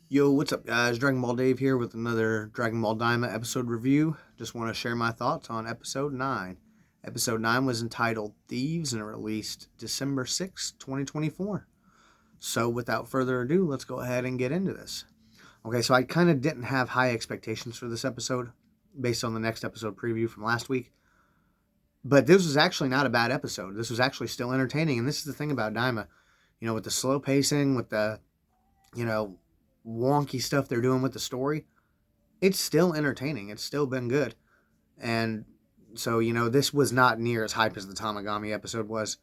Yo, what's up, guys? Dragon Ball Dave here with another Dragon Ball Daima episode review. Just want to share my thoughts on episode 9. Episode 9 was entitled Thieves and released December 6th, 2024. So, without further ado, let's go ahead and get into this. Okay, so I kind of didn't have high expectations for this episode based on the next episode preview from last week. But this was actually not a bad episode. This was actually still entertaining. And this is the thing about Daima. With the slow pacing, with the, you know, wonky stuff they're doing with the story, it's still entertaining. It's still been good. And so, this was not near as hype as the Tamagami episode was,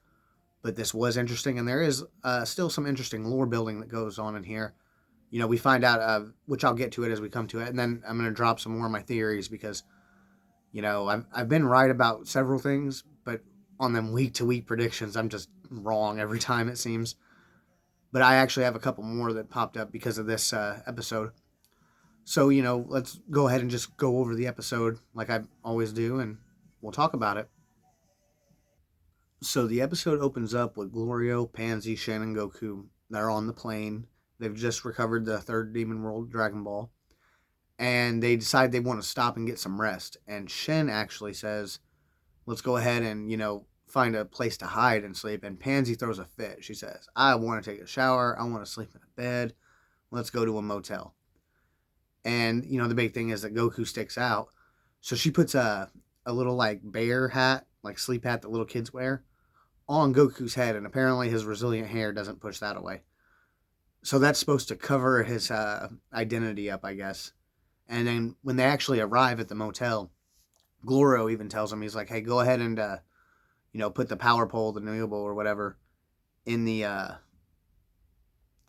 but this was interesting. And there is still some interesting lore building that goes on in here. We find out, which I'll get to it as we come to it. And then I'm going to drop some more of my theories because, I've been right about several things, but on them week to week predictions, I'm just wrong every time it seems. But I actually have a couple more that popped up because of this episode. So, let's go ahead and just go over the episode like I always do, and we'll talk about it. So, the episode opens up with Glorio, Pansy, Shen, and Goku. They're on the plane. They've just recovered the third Demon World Dragon Ball. And they decide they want to stop and get some rest. And Shen actually says, let's go ahead and, find a place to hide and sleep. And Pansy throws a fit. She says, I want to take a shower. I want to sleep in a bed. Let's go to a motel. And, the big thing is that Goku sticks out. So she puts a little, like, bear hat, like sleep hat that little kids wear, on Goku's head. And apparently his resilient hair doesn't push that away. So that's supposed to cover his identity up, I guess. And then when they actually arrive at the motel, Goro even tells him, he's like, hey, go ahead and, put the power pole, the Nuyobo or whatever, in the,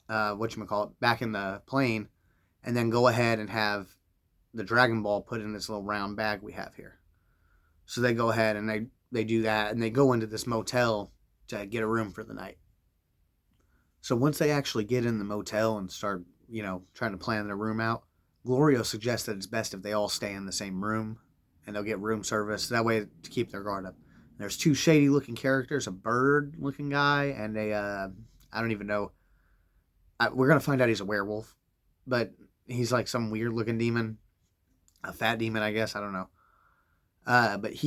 back in the plane, and then go ahead and have the Dragon Ball put in this little round bag we have here. So they go ahead and they do that, and they go into this motel to get a room for the night. So once they actually get in the motel and start, trying to plan their room out, Glorio suggests that it's best if they all stay in the same room, and they'll get room service. That way to keep their guard up. There's two shady-looking characters, a bird-looking guy, and I don't even know. We're going to find out he's a werewolf, but he's like some weird-looking demon. A fat demon, I guess. I don't know. But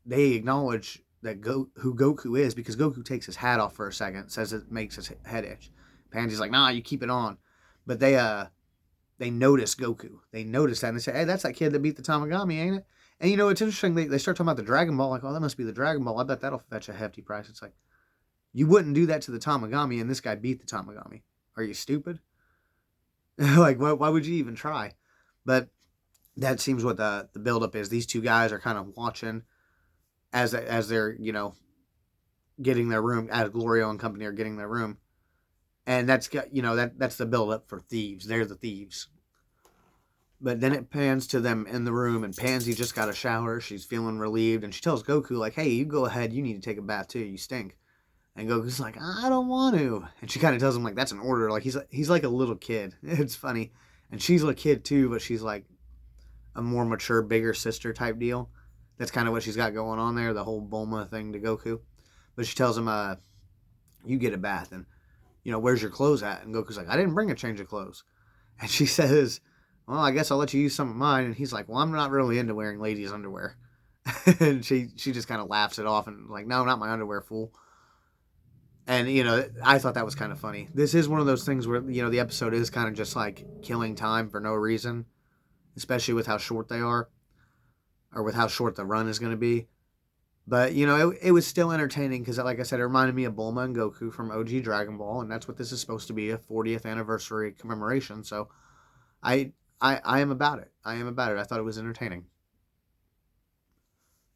they acknowledge that who Goku is because Goku takes his hat off for a second, says it makes his head itch. Pansy's like, nah, you keep it on. But they notice Goku. They notice that and they say, hey, that's that kid that beat the Tamagami, ain't it? And it's interesting. They start talking about the Dragon Ball. Like, oh, that must be the Dragon Ball. I bet that'll fetch a hefty price. It's like, you wouldn't do that to the Tamagami, and this guy beat the Tamagami. Are you stupid? Like, why would you even try? But that seems what the buildup is. These two guys are kind of watching as they're, getting their room, as Glorio and company are getting their room. And that's the buildup for thieves. They're the thieves. But then it pans to them in the room, and Pansy just got a shower. She's feeling relieved, and she tells Goku, like, hey, you go ahead. You need to take a bath, too. You stink. And Goku's like, I don't want to. And she kind of tells him, like, that's an order. Like, he's like a little kid. It's funny. And she's a kid, too, but she's like a more mature, bigger sister type deal. That's kind of what she's got going on there, the whole Bulma thing to Goku. But she tells him, you get a bath, and, where's your clothes at? And Goku's like, I didn't bring a change of clothes. And she says, well, I guess I'll let you use some of mine. And he's like, well, I'm not really into wearing ladies' underwear. And she just kind of laughs it off and like, no, not my underwear, fool. And, I thought that was kind of funny. This is one of those things where, the episode is kind of just like killing time for no reason, especially with how short they are, or with how short the run is going to be. But, it was still entertaining because, like I said, it reminded me of Bulma and Goku from OG Dragon Ball, and that's what this is supposed to be, a 40th anniversary commemoration. So I am about it. I am about it. I thought it was entertaining.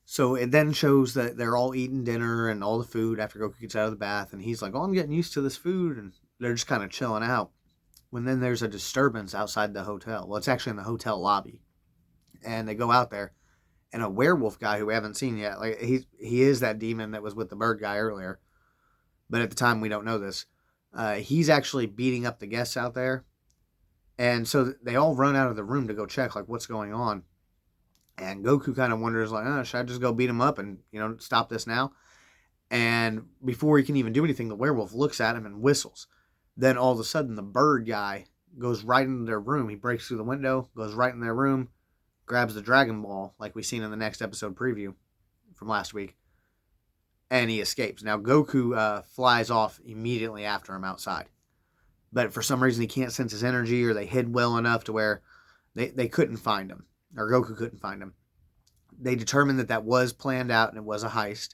So it then shows that they're all eating dinner and all the food after Goku gets out of the bath, and he's like, oh, I'm getting used to this food, and they're just kind of chilling out. When then there's a disturbance outside the hotel. Well, it's actually in the hotel lobby. And they go out there, and a werewolf guy who we haven't seen yet, like he is that demon that was with the bird guy earlier, but at the time we don't know this. He's actually beating up the guests out there. And so they all run out of the room to go check, like, what's going on. And Goku kind of wonders, like, oh, should I just go beat him up and, stop this now? And before he can even do anything, the werewolf looks at him and whistles. Then all of a sudden, the bird guy goes right into their room. He breaks through the window, goes right in their room, grabs the Dragon Ball, like we seen in the next episode preview from last week, and he escapes. Now, Goku flies off immediately after him outside. But for some reason, he can't sense his energy, or they hid well enough to where they couldn't find him, or Goku couldn't find him. They determined that was planned out and it was a heist.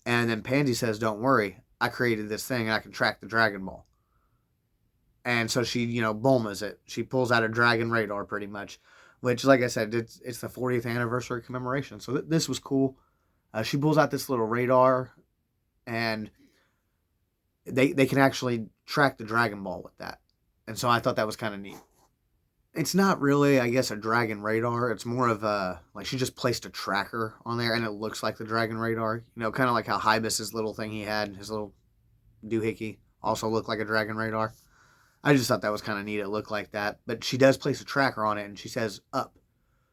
And then Pansy says, don't worry, I created this thing and I can track the Dragon Ball. And so she, Bulma's it. She pulls out a dragon radar pretty much, which, like I said, it's the 40th anniversary commemoration. So this was cool. She pulls out this little radar, and they can actually track the Dragon Ball with that. And so I thought that was kind of neat. It's not really, I guess, a dragon radar. It's more of like she just placed a tracker on there, and it looks like the dragon radar. Kind of like how Hybus's little thing he had, his little doohickey, also looked like a dragon radar. I just thought that was kind of neat. It looked like that. But she does place a tracker on it, and she says up.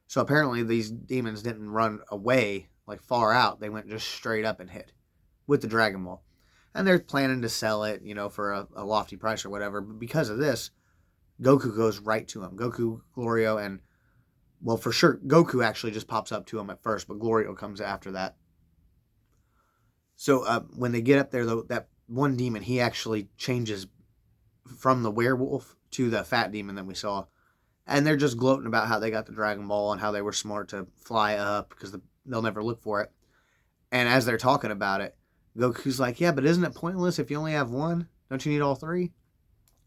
So apparently these demons didn't run away, like far out. They went just straight up and hit with the Dragon Ball. And they're planning to sell it, for a lofty price or whatever. But because of this, Goku goes right to him. Goku, Glorio, and, well, for sure, Goku actually just pops up to him at first, but Glorio comes after that. So when they get up there, though, that one demon, he actually changes from the werewolf to the fat demon that we saw. And they're just gloating about how they got the Dragon Ball and how they were smart to fly up because they'll never look for it. And as they're talking about it, Goku's like, yeah, but isn't it pointless if you only have one? Don't you need all three?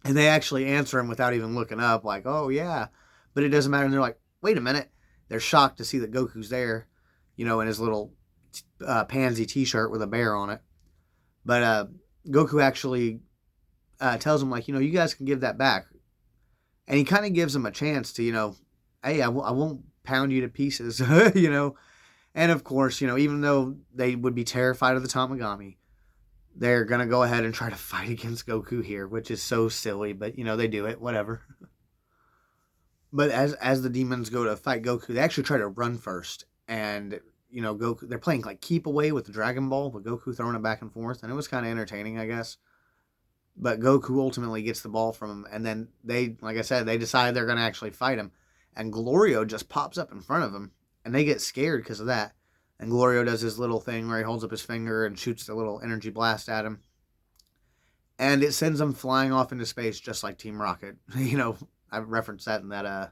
And they actually answer him without even looking up, like, oh, yeah, but it doesn't matter. And they're like, wait a minute. They're shocked to see that Goku's there, in his little pansy t-shirt with a bear on it. But Goku actually tells him, like, you guys can give that back. And he kind of gives them a chance to, hey, I won't pound you to pieces, And, of course, even though they would be terrified of the Tamagami, they're going to go ahead and try to fight against Goku here, which is so silly, but, they do it, whatever. But as the demons go to fight Goku, they actually try to run first. And, Goku, they're playing like keep away with the Dragon Ball, with Goku throwing it back and forth. And it was kind of entertaining, I guess. But Goku ultimately gets the ball from him. And then they, like I said, they decide they're going to actually fight him. And Glorio just pops up in front of him. And they get scared because of that. And Glorio does his little thing where he holds up his finger and shoots the little energy blast at him. And it sends them flying off into space just like Team Rocket. I referenced that in that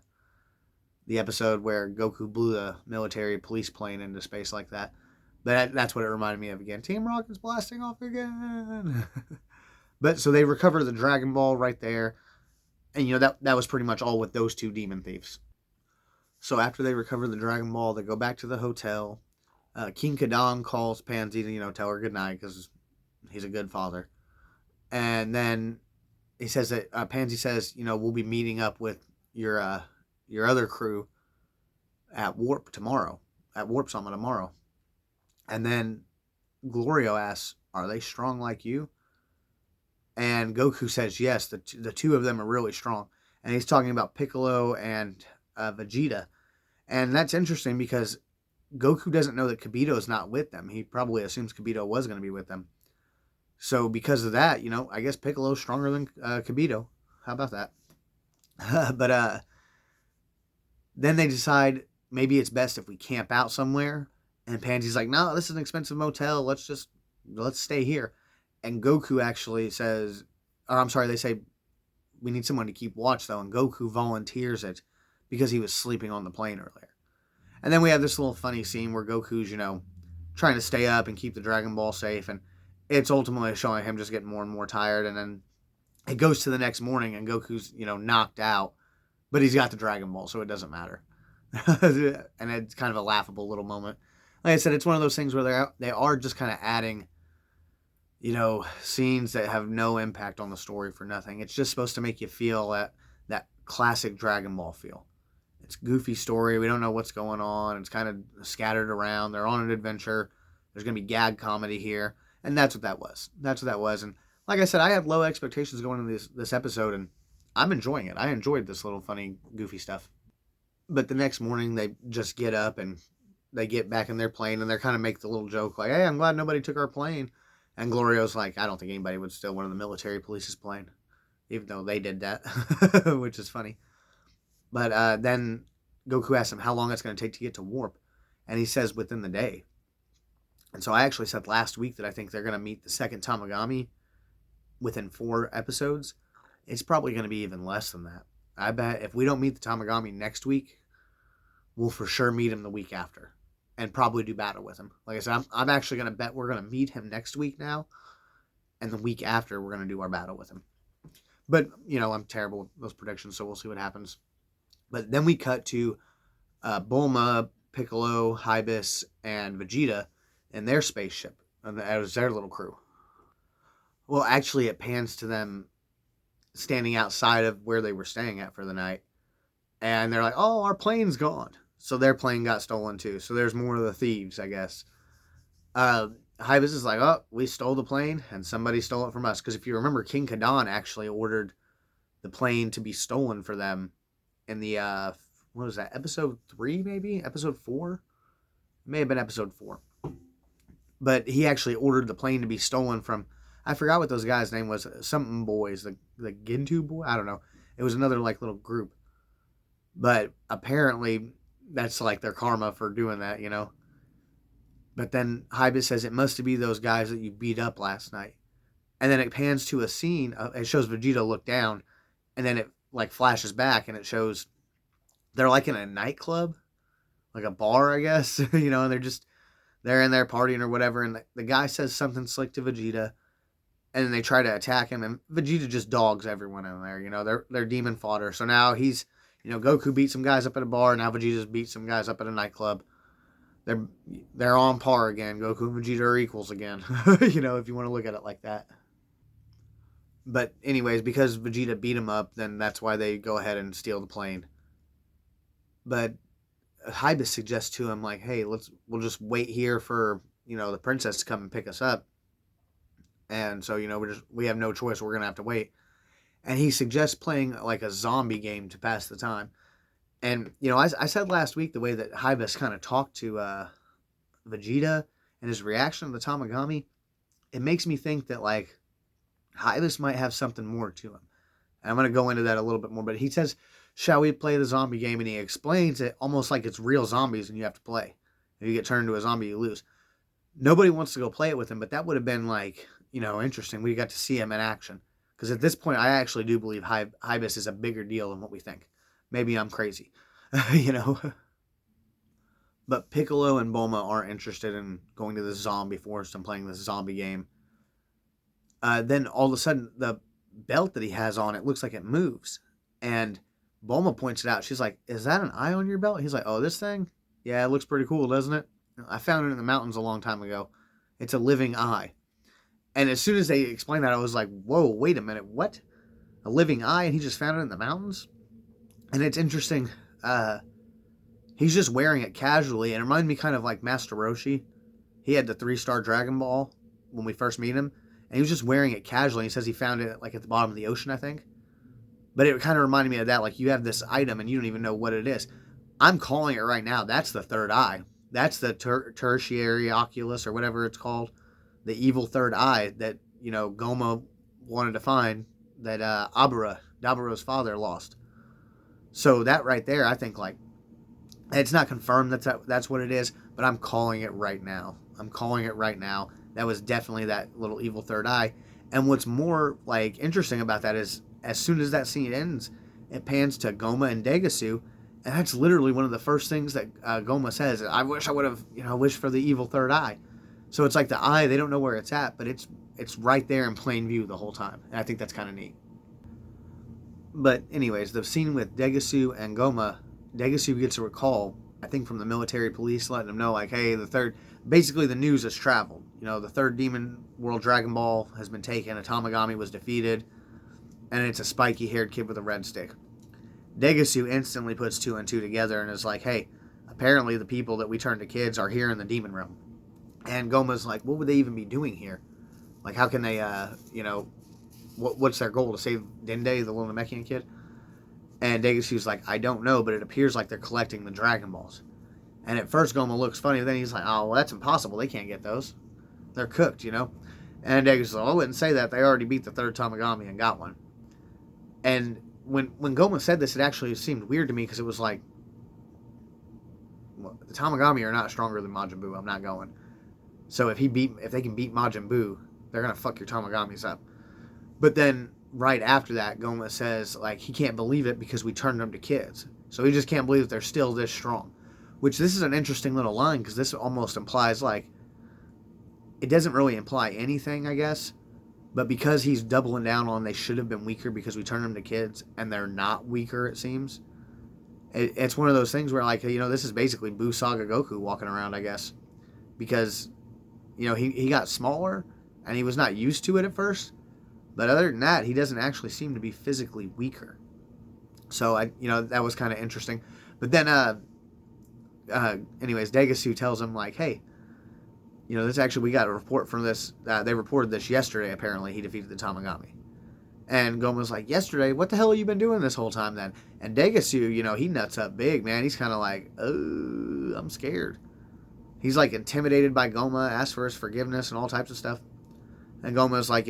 the episode where Goku blew the military police plane into space like that. But that's what it reminded me of again. Team Rocket's blasting off again. But so they recover the Dragon Ball right there. And that was pretty much all with those two demon thieves. So after they recover the Dragon Ball, they go back to the hotel. King Kadang calls Pansy to, tell her goodnight because he's a good father. And then he says that Pansy says, we'll be meeting up with your other crew at Warp tomorrow, at Warp Summit tomorrow. And then Glorio asks, are they strong like you? And Goku says, yes, the two of them are really strong. And he's talking about Piccolo and Vegeta. And that's interesting because Goku doesn't know that Kibito's not with them. He probably assumes Kibito was going to be with them. So because of that, I guess Piccolo's stronger than Kibito. How about that? But then they decide maybe it's best if we camp out somewhere. And Pansy's like, no, this is an expensive motel. Let's stay here. And Goku actually says, they say, we need someone to keep watch though. And Goku volunteers it because he was sleeping on the plane earlier. And then we have this little funny scene where Goku's, trying to stay up and keep the Dragon Ball safe. And it's ultimately showing him just getting more and more tired. And then it goes to the next morning and Goku's, knocked out. But he's got the Dragon Ball, so it doesn't matter. And it's kind of a laughable little moment. Like I said, it's one of those things where they are just kind of adding, scenes that have no impact on the story for nothing. It's just supposed to make you feel that classic Dragon Ball feel. It's a goofy story. We don't know what's going on. It's kind of scattered around. They're on an adventure. There's going to be gag comedy here. And that's what that was. And like I said, I had low expectations going into this episode, and I'm enjoying it. I enjoyed this little funny, goofy stuff. But the next morning, they just get up, and they get back in their plane, and they're kind of make the little joke like, hey, I'm glad nobody took our plane. And Glorio's like, I don't think anybody would steal one of the military police's plane. even though they did that, which is funny. But then Goku asks him how long it's going to take to get to warp, and he says within the day. And so I actually said last week that I think they're going to meet the second Tamagami within 4 episodes. It's probably going to be even less than that. I bet if we don't meet the Tamagami next week, we'll for sure meet him the week after and probably do battle with him. Like I said, I'm actually going to bet we're going to meet him next week now, and the week after we're going to do our battle with him. But, I'm terrible with those predictions, so we'll see what happens. But then we cut to Bulma, Piccolo, Hybis, and Vegeta in their spaceship. And that was their little crew. Well, actually, it pans to them standing outside of where they were staying at for the night. And they're like, oh, our plane's gone. So their plane got stolen too. So there's more of the thieves, I guess. Hybis is like, oh, we stole the plane and somebody stole it from us. Because if you remember, King Kadon actually ordered the plane to be stolen for them in the, what was that, episode 3 maybe? Episode 4? It may have been episode 4. But he actually ordered the plane to be stolen from, I forgot what those guys' name was, something boys, the Gintu boy? I don't know. It was another like little group. But apparently that's like their karma for doing that, But then Hybis says it must be those guys that you beat up last night. And then it pans to a scene. It shows Vegeta look down. And then it like flashes back and it shows they're like in a nightclub. Like a bar, I guess. And they're in there partying or whatever. And the guy says something slick to Vegeta. And then they try to attack him. And Vegeta just dogs everyone in there. They're demon fodder. So now he's... Goku beat some guys up at a bar. Now Vegeta's beat some guys up at a nightclub. They're on par again. Goku and Vegeta are equals again. If you want to look at it like that. But anyways, because Vegeta beat him up, then that's why they go ahead and steal the plane. But Hybis suggests to him, like, hey, we'll just wait here for, the princess to come and pick us up. And so, we have no choice. We're going to have to wait. And he suggests playing like a zombie game to pass the time. And, I said last week the way that Hybis kind of talked to Vegeta and his reaction to the Tamagami, it makes me think that, like, Hybis might have something more to him. And I'm going to go into that a little bit more. But he says, shall we play the zombie game? And he explains it almost like it's real zombies and you have to play. If you get turned into a zombie, you lose. Nobody wants to go play it with him, but that would have been, like, interesting. We got to see him in action. Because at this point, I actually do believe Hybis is a bigger deal than what we think. Maybe I'm crazy, But Piccolo and Bulma aren't interested in going to the zombie forest and playing this zombie game. Then all of a sudden, the belt that he has on, it looks like it moves. And Bulma points it out. She's like, is that an eye on your belt? He's like, oh, this thing? Yeah, it looks pretty cool, doesn't it? I found it in the mountains a long time ago. It's a living eye. And as soon as they explained that, I was like, whoa, wait a minute, what? A living eye? And he just found it in the mountains? And it's interesting. He's just wearing it casually. And it reminded me kind of like Master Roshi. He had the 3-star Dragon Ball when we first meet him. And he was just wearing it casually. He says he found it like at the bottom of the ocean, I think. But it kind of reminded me of that. Like you have this item and you don't even know what it is. I'm calling it right now. That's the third eye. That's the tertiary oculus or whatever it's called. The evil third eye that, Goma wanted to find that Daburo's father, lost. So that right there, I think, like, it's not confirmed that's what it is, but I'm calling it right now. That was definitely that little evil third eye. And what's more, like, interesting about that is as soon as that scene ends, it pans to Goma and Degasu, and that's literally one of the first things that Goma says. I wish I would have, wished for the evil third eye. So it's like the eye, they don't know where it's at, but it's right there in plain view the whole time. And I think that's kind of neat. But anyways, the scene with Degasu and Goma, Degasu gets a recall, I think from the military police, letting them know, like, hey, basically the news has traveled. The third Demon World Dragon Ball has been taken, a Tamagami was defeated, and it's a spiky-haired kid with a red stick. Degasu instantly puts 2 and 2 together and is like, hey, apparently the people that we turned to kids are here in the Demon Realm. And Goma's like, what would they even be doing here? Like, how can they, what's their goal? To save Dende, the little Namekian kid? And Degasu's like, I don't know, but it appears like they're collecting the Dragon Balls. And at first Goma looks funny, then he's like, oh, well, that's impossible. They can't get those. They're cooked, And Degasu's like, I wouldn't say that. They already beat the third Tamagami and got one. And when Goma said this, it actually seemed weird to me because it was like, well, the Tamagami are not stronger than Majin Buu. I'm not going. So if they can beat Majin Buu, they're gonna fuck your Tamagamis up. But then right after that, Goma says like he can't believe it because we turned them to kids. So he just can't believe that they're still this strong. Which this is an interesting little line because this almost implies like it doesn't really imply anything, I guess. But because he's doubling down on they should have been weaker because we turned them to kids and they're not weaker, it seems. It's one of those things where like this is basically Buu Saga Goku walking around, I guess, because he got smaller and he was not used to it at first. But other than that, he doesn't actually seem to be physically weaker. So that was kind of interesting. But then, anyways, Degasu tells him like, hey, this actually we got a report from this. They reported this yesterday. Apparently, he defeated the Tamagami. And Goma's like, yesterday? What the hell have you been doing this whole time then? And Degasu, he nuts up big, man. He's kind of like, oh, I'm scared. He's like intimidated by Goma, asks for his forgiveness and all types of stuff. And Goma's like,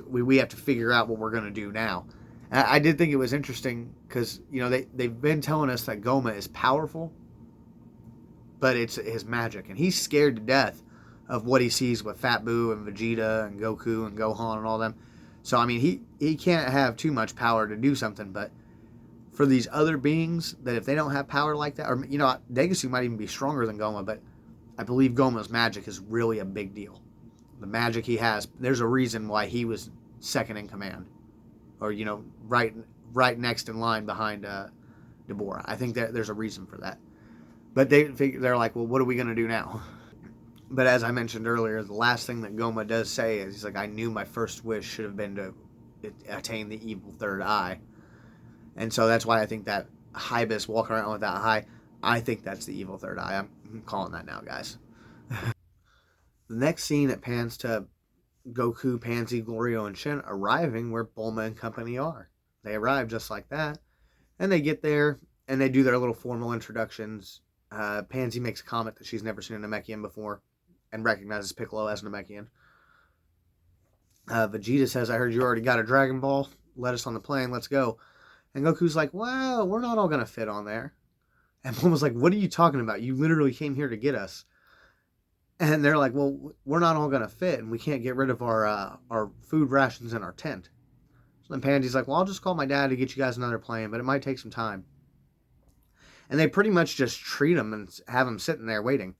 we have to figure out what we're going to do now. And I did think it was interesting because, they've been telling us that Goma is powerful, but it's his magic. And he's scared to death of what he sees with Fat Buu and Vegeta and Goku and Gohan and all them. So, I mean, he can't have too much power to do something, but for these other beings, that if they don't have power like that, or, Degasu might even be stronger than Goma, but I believe Goma's magic is really a big deal. The magic he has, there's a reason why he was second in command, or right next in line behind Deborah. I think that there's a reason for that. But they're like, well, what are we gonna do now? But as I mentioned earlier, the last thing that Goma does say is he's like, I knew my first wish should have been to attain the evil third eye, and so that's why I think that Hybis walking around with that eye, I think that's the evil third eye. I'm calling that now, guys. The next scene, it pans to Goku, Pansy, Glorio, and Shen arriving where Bulma and company are. They arrive just like that, and they get there, and they do their little formal introductions. Pansy makes a comment that she's never seen a Namekian before, and recognizes Piccolo as a Namekian. Vegeta says, I heard you already got a Dragon Ball. Let us on the plane, let's go. And Goku's like, well, we're not all going to fit on there. And Bulma's like, what are you talking about? You literally came here to get us. And they're like, well, we're not all going to fit, and we can't get rid of our food rations in our tent. So then Pansy's like, well, I'll just call my dad to get you guys another plane, but it might take some time. And they pretty much just treat him and have him sitting there waiting.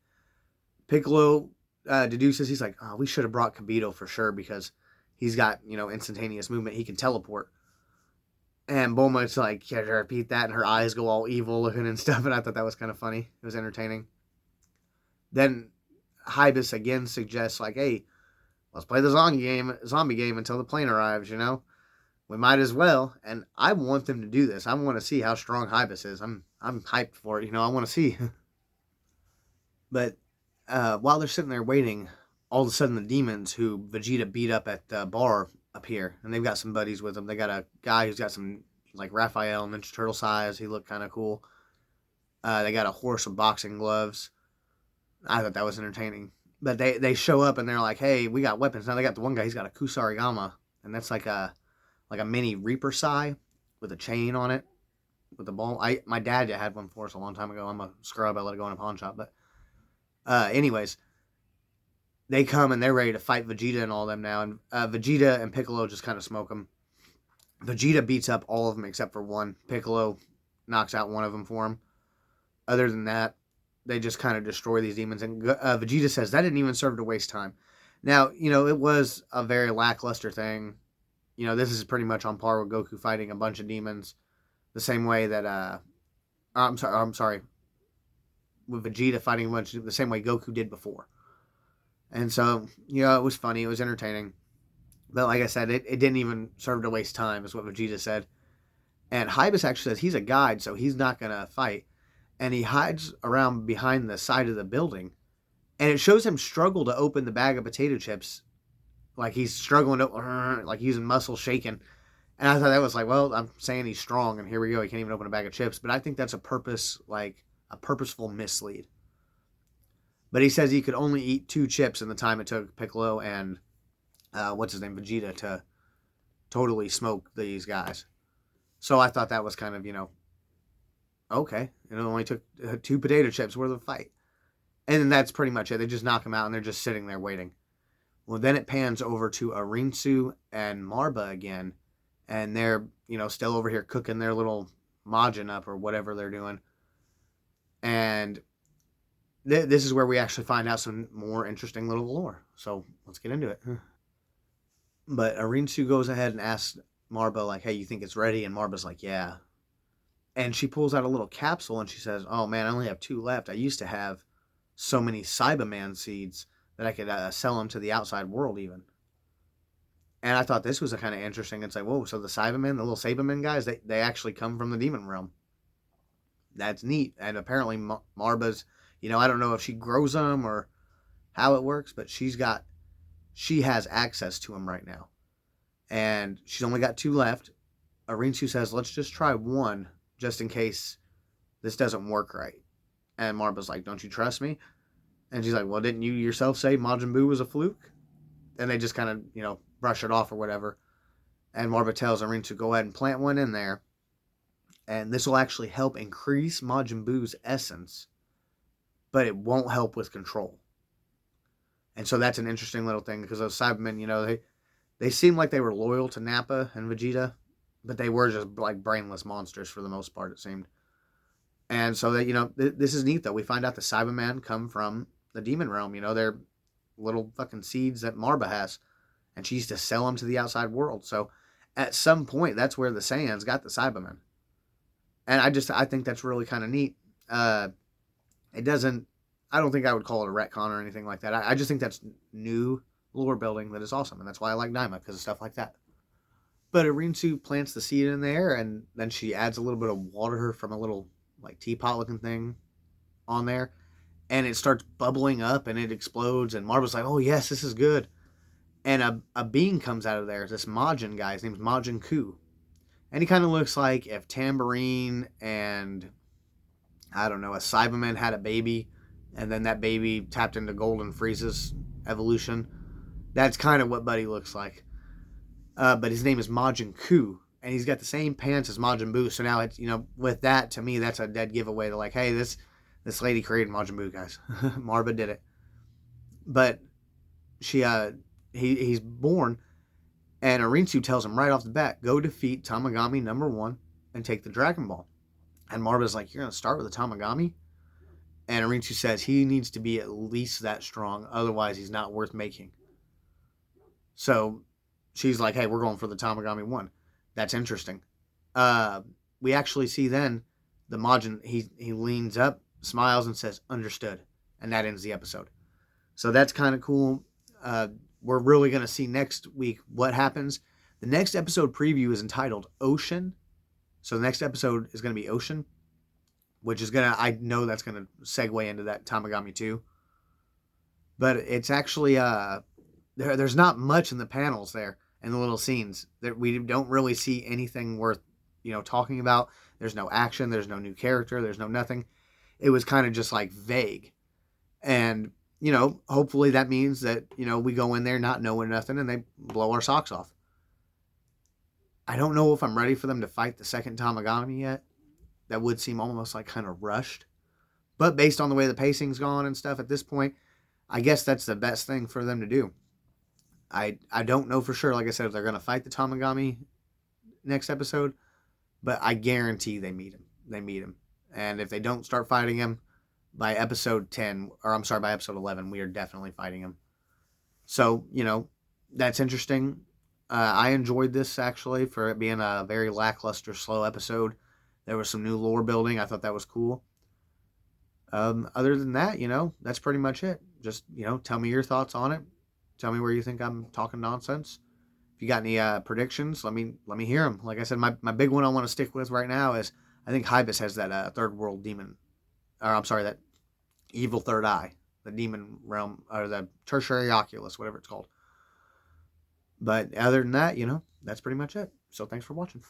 Piccolo deduces, he's like, oh, we should have brought Kibito for sure because he's got, instantaneous movement. He can teleport. And Bulma's like, can you repeat that? And her eyes go all evil looking and stuff, and I thought that was kind of funny. It was entertaining. Then Hybis again suggests, like, hey, let's play the zombie game until the plane arrives, We might as well. And I want them to do this. I want to see how strong Hybis is. I'm hyped for it, I want to see. But while they're sitting there waiting, all of a sudden the demons who Vegeta beat up at the bar appear. And they've got some buddies with them. They got a guy who's got some, like, Raphael, Ninja Turtle size. He looked kind of cool. They got a horse with boxing gloves. I thought that was entertaining. But they show up and they're like, hey, we got weapons. Now they got the one guy, he's got a Kusarigama. And that's like a mini Reaper Sai with a chain on it. With the ball. My dad had one for us a long time ago. I'm a scrub. I let it go in a pawn shop. But anyways, they come and they're ready to fight Vegeta and all them now. And Vegeta and Piccolo just kind of smoke them. Vegeta beats up all of them except for one. Piccolo knocks out one of them for him. Other than that, they just kind of destroy these demons. And Vegeta says, that didn't even serve to waste time. Now, it was a very lackluster thing. This is pretty much on par with Goku fighting a bunch of demons. The same way that, I'm sorry. With Vegeta fighting a bunch, the same way Goku did before. And so, it was funny. It was entertaining. But like I said, it didn't even serve to waste time, is what Vegeta said. And Hybis actually says he's a guide, so he's not going to fight. And he hides around behind the side of the building. And it shows him struggle to open the bag of potato chips. Like he's struggling to, like using muscle shaking. And I thought that was like, well, I'm saying he's strong, and here we go. He can't even open a bag of chips. But I think that's a purposeful mislead. But he says he could only eat 2 chips in the time it took Piccolo and, Vegeta to totally smoke these guys. So I thought that was kind of, okay. It only took 2 potato chips worth of fight. And then that's pretty much it. They just knock him out and they're just sitting there waiting. Well, then it pans over to Arinsu and Marba again. And they're, still over here cooking their little Majin up or whatever they're doing. And this is where we actually find out some more interesting little lore. So let's get into it. But Arinsu goes ahead and asks Marba, like, hey, you think it's ready? And Marba's like, yeah. And she pulls out a little capsule and she says, oh man, I only have 2 left. I used to have so many Cyberman seeds that I could sell them to the outside world even. And I thought this was a kind of interesting. It's like, whoa, so the Cybermen, the little Sabermen guys, they actually come from the demon realm. That's neat. And apparently Marba's, I don't know if she grows them or how it works, but she has access to them right now. And she's only got 2 left. Arinsu says, let's just try 1 just in case this doesn't work right. And Marba's like, don't you trust me? And she's like, well, didn't you yourself say Majin Buu was a fluke? And they just kind of, brush it off or whatever. And Marba tells Arinsu, go ahead and plant 1 in there. And this will actually help increase Majin Buu's essence, but it won't help with control. And so that's an interesting little thing because those Cybermen, they seem like they were loyal to Nappa and Vegeta, but they were just like brainless monsters for the most part, it seemed. And so that, this is neat though. We find out the Cybermen come from the demon realm. They're little fucking seeds that Marba has, and she used to sell them to the outside world. So at some point, that's where the Saiyans got the Cybermen. And I think that's really kind of neat. I don't think I would call it a retcon or anything like that. I just think that's new lore building that is awesome. And that's why I like Daima, because of stuff like that. But Arinsu plants the seed in there, and then she adds a little bit of water from a little like teapot looking thing on there. And it starts bubbling up and it explodes. And Marba's like, oh yes, this is good. And a being comes out of there. This Majin guy, his name's Majin Ku. And he kind of looks like if Tambourine and, I don't know, a Cyberman had a baby, and then that baby tapped into Golden Frieza's evolution. That's kind of what Buddy looks like. But his name is Majin Ku, and he's got the same pants as Majin Buu. So now it's, with that, to me, that's a dead giveaway to like, hey, this lady created Majin Buu, guys. Marba did it. But he's born. And Arinsu tells him right off the bat, go defeat Tamagami number 1 and take the Dragon Ball. And Marba's like, you're going to start with a Tamagami? And Arinsu says he needs to be at least that strong, otherwise he's not worth making. So she's like, hey, we're going for the Tamagami 1. That's interesting. We actually see then the Majin, he leans up, smiles, and says, understood. And that ends the episode. So that's kind of cool. We're really going to see next week what happens. The next episode preview is entitled Ocean. So the next episode is going to be Ocean, which is I know that's going to segue into that Tamagami 2. But it's actually, there's not much in the panels there and the little scenes that we don't really see anything worth, talking about. There's no action. There's no new character. There's no nothing. It was kind of just like vague. And hopefully that means that, we go in there not knowing nothing and they blow our socks off. I don't know if I'm ready for them to fight the second Tamagami yet. That would seem almost like kind of rushed. But based on the way the pacing's gone and stuff at this point, I guess that's the best thing for them to do. I don't know for sure, like I said, if they're going to fight the Tamagami next episode, but I guarantee they meet him. They meet him. And if they don't start fighting him, by episode 11, we are definitely fighting him. So, that's interesting. I enjoyed this, actually, for it being a very lackluster, slow episode. There was some new lore building. I thought that was cool. Other than that, that's pretty much it. Just, tell me your thoughts on it. Tell me where you think I'm talking nonsense. If you got any predictions, let me hear them. Like I said, my big one I want to stick with right now is I think Hybis has that third world demon. That evil third eye, the demon realm, or the tertiary oculus, whatever it's called. But other than that, that's pretty much it. So thanks for watching.